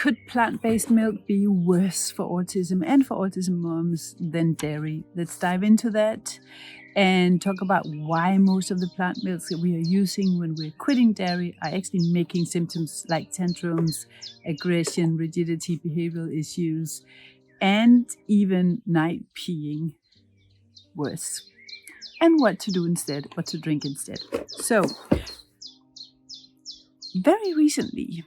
could plant-based milk be worse for autism and for autism moms than dairy? Let's dive into that and talk about why most of the plant milks that we are using when we're quitting dairy are actually making symptoms like tantrums, aggression, rigidity, behavioral issues, and even night peeing worse. And what to do instead, what to drink instead. So, very recently,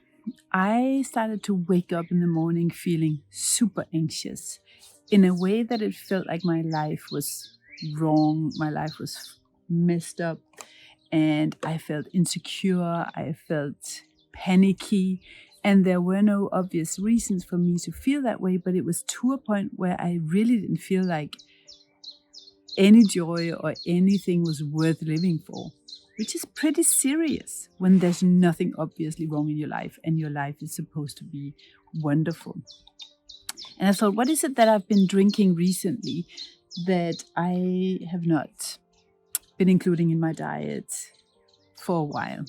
I started to wake up in the morning feeling super anxious in a way that it felt like my life was wrong, my life was messed up, and I felt insecure, I felt panicky, and there were no obvious reasons for me to feel that way, but it was to a point where I really didn't feel like any joy or anything was worth living for, which is pretty serious when there's nothing obviously wrong in your life and your life is supposed to be wonderful. And I thought, what is it that I've been drinking recently that I have not been including in my diet for a while?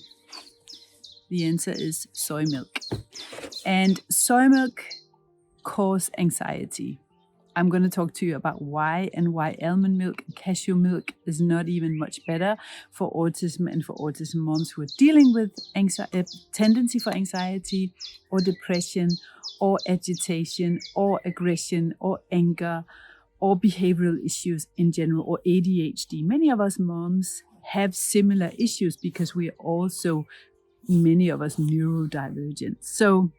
The answer is soy milk. And soy milk causes anxiety. I'm going to talk to you about why and why almond milk and cashew milk is not even much better for autism and for autism moms who are dealing with tendency for anxiety or depression or agitation or aggression or anger or behavioral issues in general or ADHD. Many of us moms have similar issues because we are also, many of us, neurodivergent. So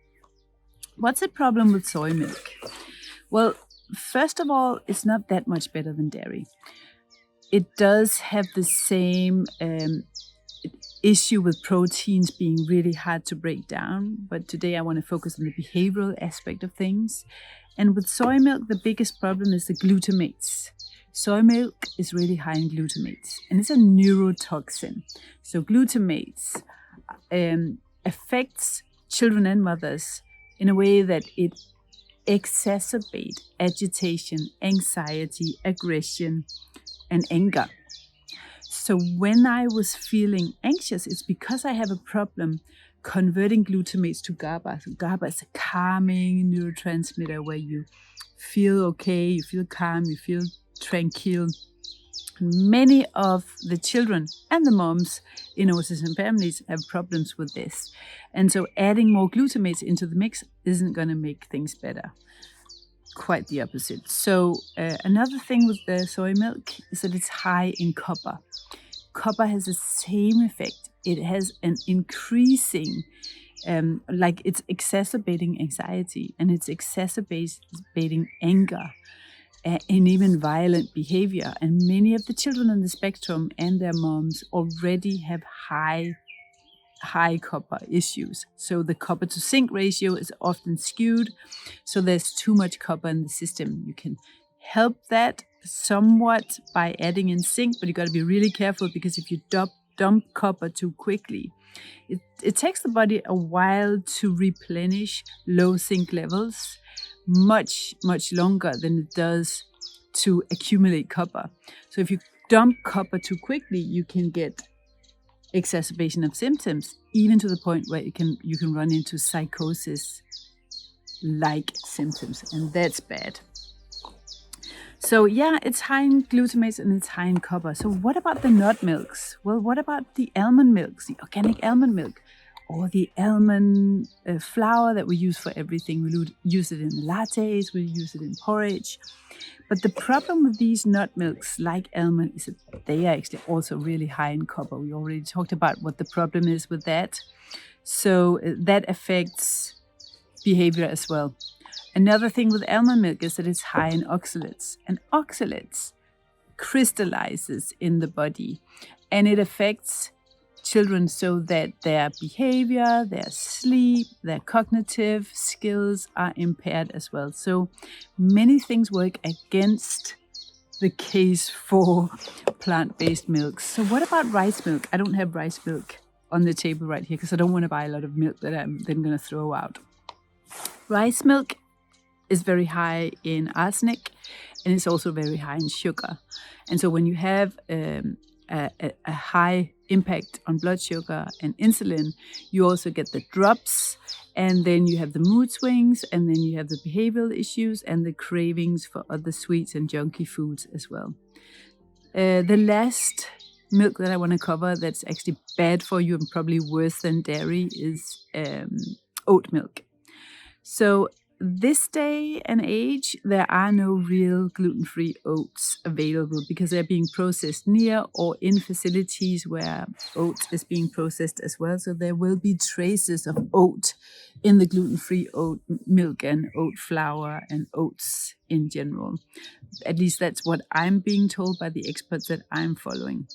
what's the problem with soy milk? Well, first of all, it's not that much better than dairy. It does have the same issue with proteins being really hard to break down, but today I want to focus on the behavioral aspect of things. And with soy milk, the biggest problem is the glutamates. Soy milk is really high in glutamates, and it's a neurotoxin. So glutamates affects children and mothers in a way that it exacerbate agitation, anxiety, aggression, and anger. So when I was feeling anxious, it's because I have a problem converting glutamates to GABA. So GABA is a calming neurotransmitter where you feel okay, you feel calm, you feel tranquil. Many of the children and the moms in autism families have problems with this. And so adding more glutamates into the mix isn't going to make things better. Quite the opposite. So another thing with the soy milk is that it's high in copper. Copper has the same effect. It has an increasing, like it's exacerbating anxiety and it's exacerbating anger and even violent behavior. And many of the children on the spectrum and their moms already have high copper issues. So the copper to zinc ratio is often skewed. So there's too much copper in the system. You can help that somewhat by adding in zinc, but you got to be really careful because if you dump copper too quickly, it takes the body a while to replenish low zinc levels, much longer than it does to accumulate copper. So if you dump copper too quickly, you can get exacerbation of symptoms, even to the point where you can run into psychosis-like symptoms, and that's bad. So yeah, it's high in glutamates and it's high in copper. So what about the nut milks? Well, what about the almond milks, the organic almond milk, or the almond flour that we use for everything? We use it in lattes, we use it in porridge. But the problem with these nut milks, like almond, is that they are actually also really high in copper. We already talked about what the problem is with that. So that affects behavior as well. Another thing with almond milk is that it's high in oxalates. And oxalates crystallizes in the body. And it affects children so that their behavior, their sleep, their cognitive skills are impaired as well. So many things work against the case for plant-based milks. So what about rice milk? I don't have rice milk on the table right here because I don't want to buy a lot of milk that I'm then going to throw out. Rice milk is very high in arsenic and it's also very high in sugar. And so when you have a high impact on blood sugar and insulin, you also get the drops And then you have the mood swings, and then you have the behavioral issues and the cravings for other sweets and junky foods as well. The last milk that I want to cover that's actually bad for you and probably worse than dairy is oat milk. So this day and age, there are no real gluten-free oats available because they're being processed near or in facilities where oat is being processed as well. So there will be traces of oat in the gluten-free oat milk and oat flour and oats in general. At least that's what I'm being told by the experts that I'm following.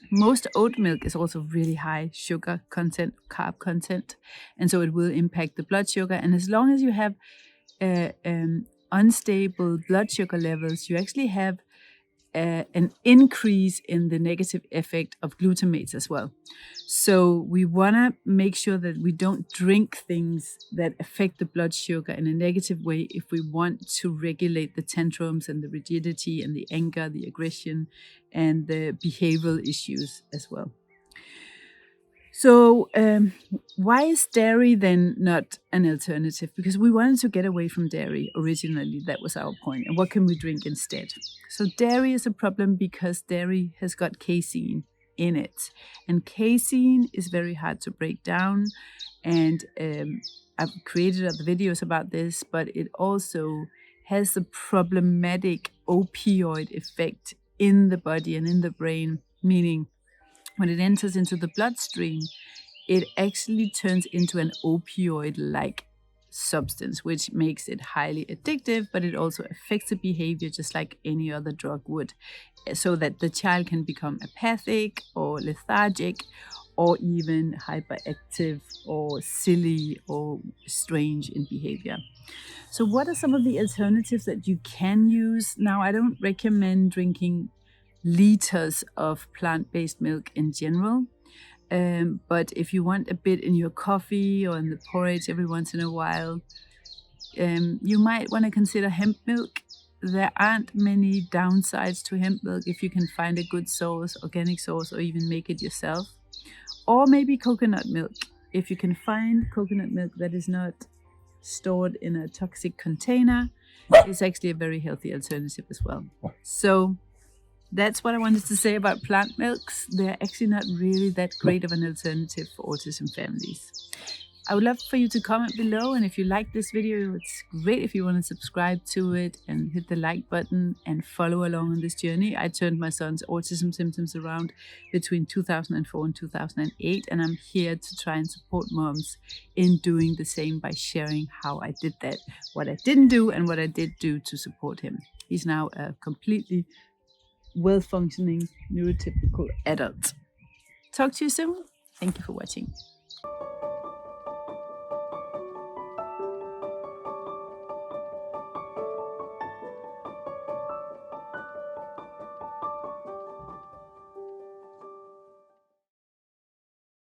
Most oat milk is also really high sugar content, carb content, and so it will impact the blood sugar. And as long as you have unstable blood sugar levels, you actually have an increase in the negative effect of glutamates as well. So we want to make sure that we don't drink things that affect the blood sugar in a negative way if we want to regulate the tantrums and the rigidity and the anger, the aggression, and the behavioral issues as well. So why is dairy then not an alternative? Because we wanted to get away from dairy originally. That was our point. And what can we drink instead? So dairy is a problem because dairy has got casein in it. And casein is very hard to break down. And I've created other videos about this, but it also has a problematic opioid effect in the body and in the brain, meaning when it enters into the bloodstream, it actually turns into an opioid-like substance, which makes it highly addictive, but it also affects the behavior just like any other drug would, so that the child can become apathic or lethargic or even hyperactive or silly or strange in behavior. So what are some of the alternatives that you can use? Now, I don't recommend drinking liters of plant-based milk in general. But if you want a bit in your coffee or in the porridge every once in a while, you might want to consider hemp milk. There aren't many downsides to hemp milk if you can find a good source, organic source, or even make it yourself. Or maybe coconut milk. If you can find coconut milk that is not stored in a toxic container, it's actually a very healthy alternative as well. So that's what I wanted to say about plant milks. They're actually not really that great of an alternative for autism families. I would love for you to comment below, and if you like this video, it's great if you want to subscribe to it and hit the like button and follow along on this journey. I turned my son's autism symptoms around between 2004 and 2008, and I'm here to try and support moms in doing the same by sharing how I did that, what I didn't do and what I did do to support him. He's now a completely well-functioning neurotypical adult. Talk to you soon. Thank you for watching.